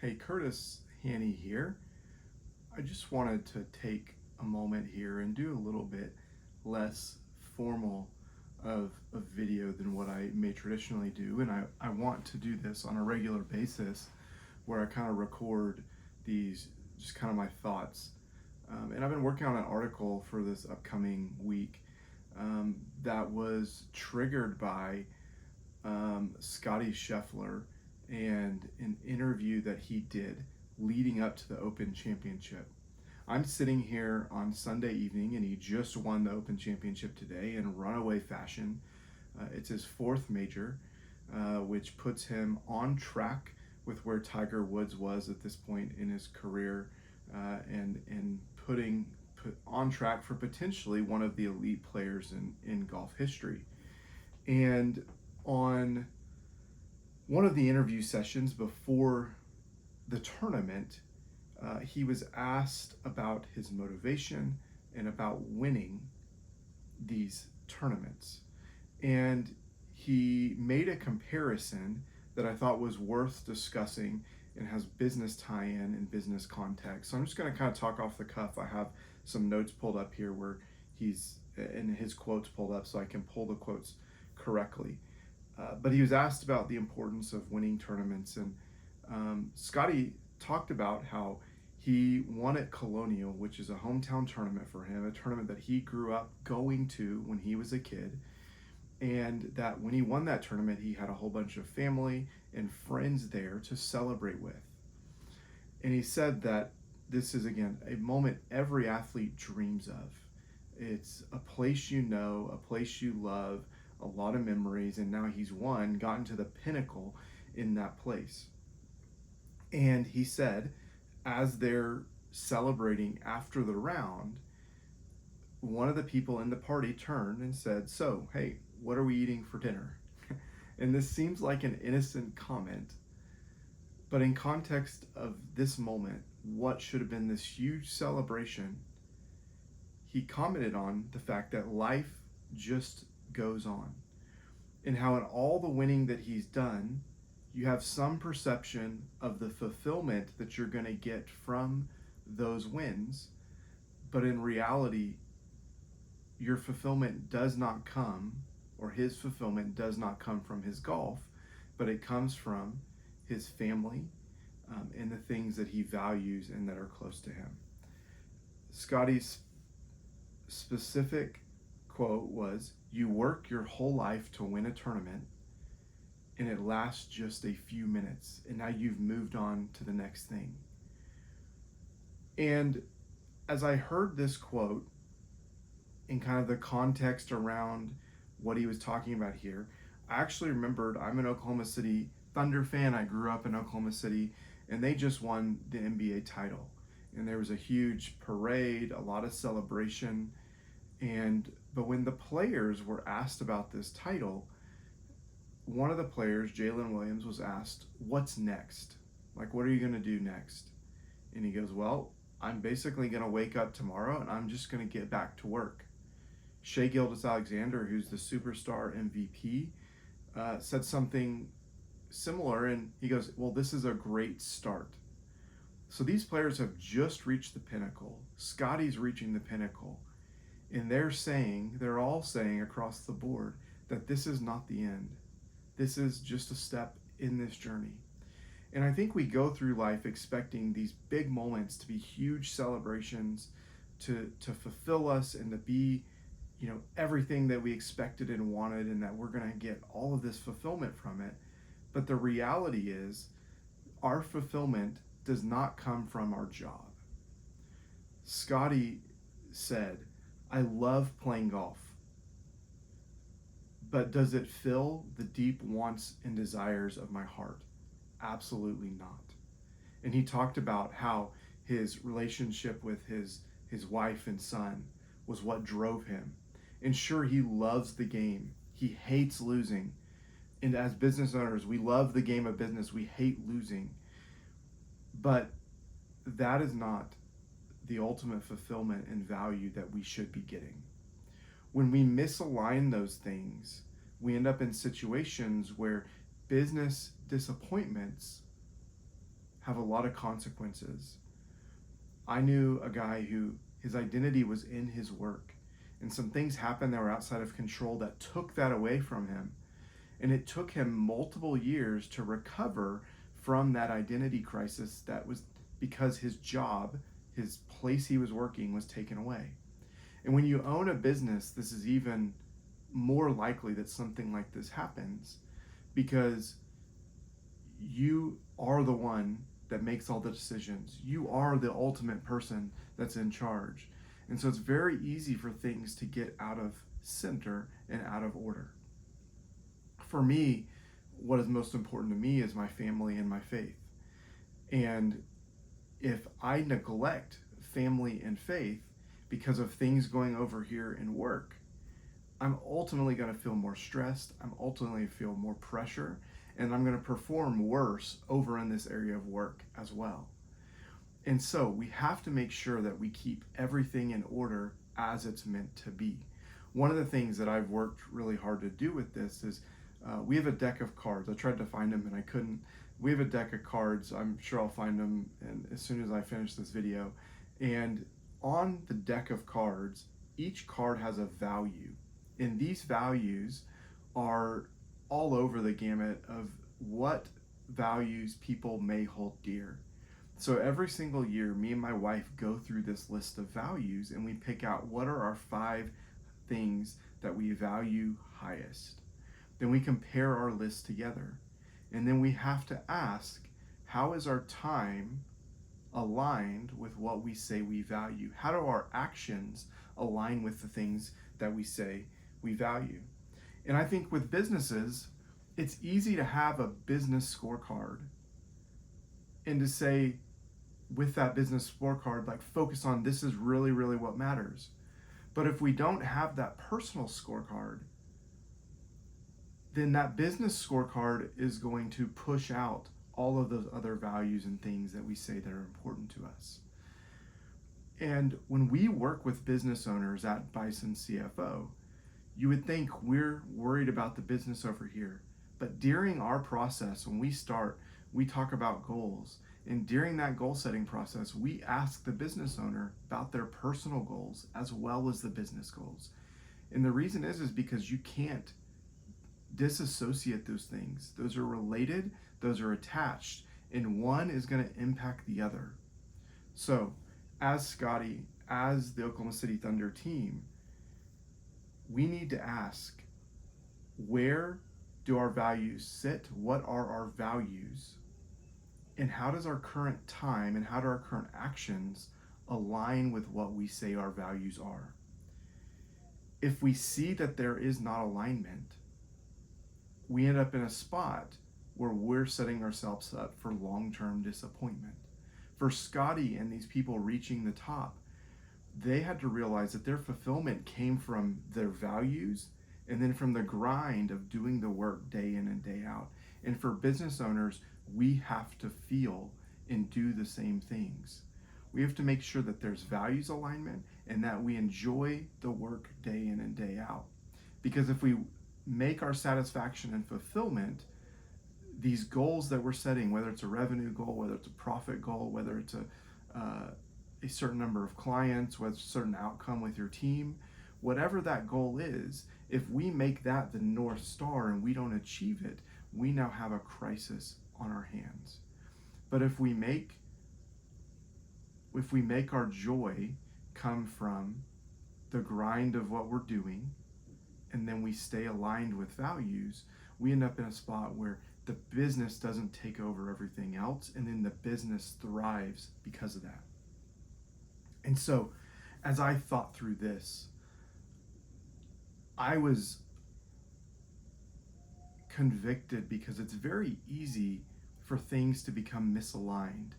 Hey, Curtis Hanny here. I just wanted to take a moment here and do a little bit less formal of a video than what I may traditionally do. And I want to do this on a regular basis where I kind of record these, just kind of my thoughts. And I've been working on an article for this upcoming week that was triggered by Scottie Scheffler and an interview that he did leading up to the Open Championship. I'm sitting here on Sunday evening, and he just won the Open Championship today in runaway fashion. It's his fourth major, which puts him on track with where Tiger Woods was at this point in his career, and put on track for potentially one of the elite players in golf history. And on one of the interview sessions before the tournament, he was asked about his motivation and about winning these tournaments. And he made a comparison that I thought was worth discussing and has business tie-in and business context. So I'm just going to kind of talk off the cuff. I have some notes pulled up here where he's and his quotes pulled up so I can pull the quotes correctly. But he was asked about the importance of winning tournaments, and Scottie talked about how he won at Colonial, which is a hometown tournament for him, a tournament that he grew up going to when he was a kid, and that when he won that tournament, he had a whole bunch of family and friends there to celebrate with. And he said that this is, again, a moment every athlete dreams of. It's a place you know, a place you love, a lot of memories, and now he's gotten to the pinnacle in that place. And he said, as they're celebrating after the round, one of the people in the party turned and said, "So, hey, what are we eating for dinner?" And this seems like an innocent comment, but in context of this moment, what should have been this huge celebration, he commented on the fact that life just goes on, and how in all the winning that he's done, you have some perception of the fulfillment that you're going to get from those wins, but in reality, your fulfillment does not come, or his fulfillment does not come from his golf, but it comes from his family, and the things that he values and that are close to him. Scottie's specific quote was, "You work your whole life to win a tournament, and it lasts just a few minutes, and now you've moved on to the next thing." And as I heard this quote in kind of the context around what he was talking about here, I actually remembered I'm an Oklahoma City Thunder fan. I grew up in Oklahoma City, and they just won the NBA title. And there was a huge parade, a lot of celebration. But when the players were asked about this title, one of the players, Jalen Williams, was asked, "What's next? Like, what are you going to do next?" And he goes, "Well, I'm basically going to wake up tomorrow and I'm just going to get back to work." Shai Gilgeous-Alexander, who's the superstar MVP, said something similar, and he goes, "Well, this is a great start." So these players have just reached the pinnacle. Scottie's reaching the pinnacle. And they're all saying across the board that this is not the end. This is just a step in this journey. And I think we go through life expecting these big moments to be huge celebrations, to fulfill us and to be, everything that we expected and wanted, and that we're going to get all of this fulfillment from it. But the reality is, our fulfillment does not come from our job. Scottie said, "I love playing golf, but does it fill the deep wants and desires of my heart? Absolutely not." And he talked about how his relationship with his wife and son was what drove him. And sure, he loves the game. He hates losing. And as business owners, we love the game of business. We hate losing. But that is not the ultimate fulfillment and value that we should be getting. When we misalign those things, we end up in situations where business disappointments have a lot of consequences. I knew a guy who his identity was in his work, and some things happened that were outside of control that took that away from him. And it took him multiple years to recover from that identity crisis that was because his job, his place he was working, was taken away. And when you own a business, this is even more likely that something like this happens because you are the one that makes all the decisions. You are the ultimate person that's in charge. And so it's very easy for things to get out of center and out of order. For me, what is most important to me is my family and my faith. And if I neglect family and faith because of things going over here in work, I'm ultimately going to feel more stressed. I'm ultimately feel more pressure, and I'm going to perform worse over in this area of work as well. And so we have to make sure that we keep everything in order as it's meant to be. One of the things that I've worked really hard to do with this is we have a deck of cards. I tried to find them and I couldn't. We have a deck of cards. I'm sure I'll find them and as soon as I finish this video. And on the deck of cards, each card has a value. And these values are all over the gamut of what values people may hold dear. So every single year, me and my wife go through this list of values and we pick out what are our 5 things that we value highest. Then we compare our list together. And then we have to ask, how is our time aligned with what we say we value? How do our actions align with the things that we say we value? And I think with businesses, it's easy to have a business scorecard and to say, with that business scorecard, like focus on this is really, really what matters. But if we don't have that personal scorecard, then that business scorecard is going to push out all of those other values and things that we say that are important to us. And when we work with business owners at Bison CFO, you would think we're worried about the business over here. But during our process, when we start, we talk about goals. And during that goal setting process, we ask the business owner about their personal goals as well as the business goals. And the reason is because you can't disassociate those things. Those are related, those are attached, and one is going to impact the other. So, as Scottie, as the Oklahoma City Thunder team, we need to ask, where do our values sit? What are our values? And how does our current time and how do our current actions align with what we say our values are? If we see that there is not alignment, we end up in a spot where we're setting ourselves up for long-term disappointment. For Scottie and these people reaching the top, they had to realize that their fulfillment came from their values and then from the grind of doing the work day in and day out. And for business owners, we have to feel and do the same things. We have to make sure that there's values alignment and that we enjoy the work day in and day out. Because if we make our satisfaction and fulfillment these goals that we're setting, whether it's a revenue goal, whether it's a profit goal, whether it's a certain number of clients, whether it's a certain outcome with your team, whatever that goal is, if we make that the North Star and we don't achieve it, we now have a crisis on our hands. But if we make our joy come from the grind of what we're doing, and then we stay aligned with values, we end up in a spot where the business doesn't take over everything else, and then the business thrives because of that. And so, as I thought through this, I was convicted because it's very easy for things to become misaligned.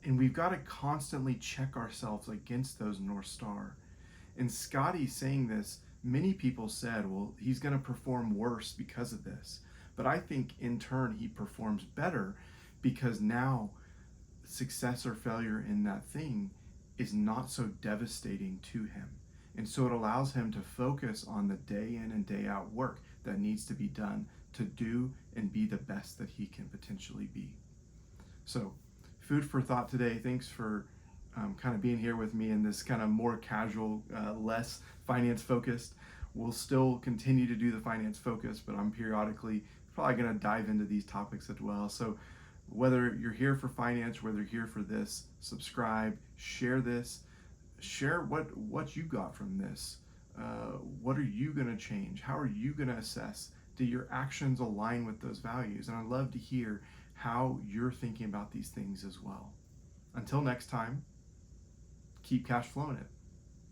And we've got to constantly check ourselves against those North Star. And Scottie saying this, many people said, well, he's going to perform worse because of this. But I think in turn he performs better because now success or failure in that thing is not so devastating to him. And so it allows him to focus on the day in and day out work that needs to be done to do and be the best that he can potentially be. So food for thought today. Thanks for kind of being here with me in this kind of more casual, less finance focused. We'll still continue to do the finance focus, but I'm periodically probably going to dive into these topics as well. So whether you're here for finance, whether you're here for this, subscribe, share this, share what you got from this. What are you going to change? How are you going to assess? Do your actions align with those values? And I'd love to hear how you're thinking about these things as well. Until next time, keep cash flowing it.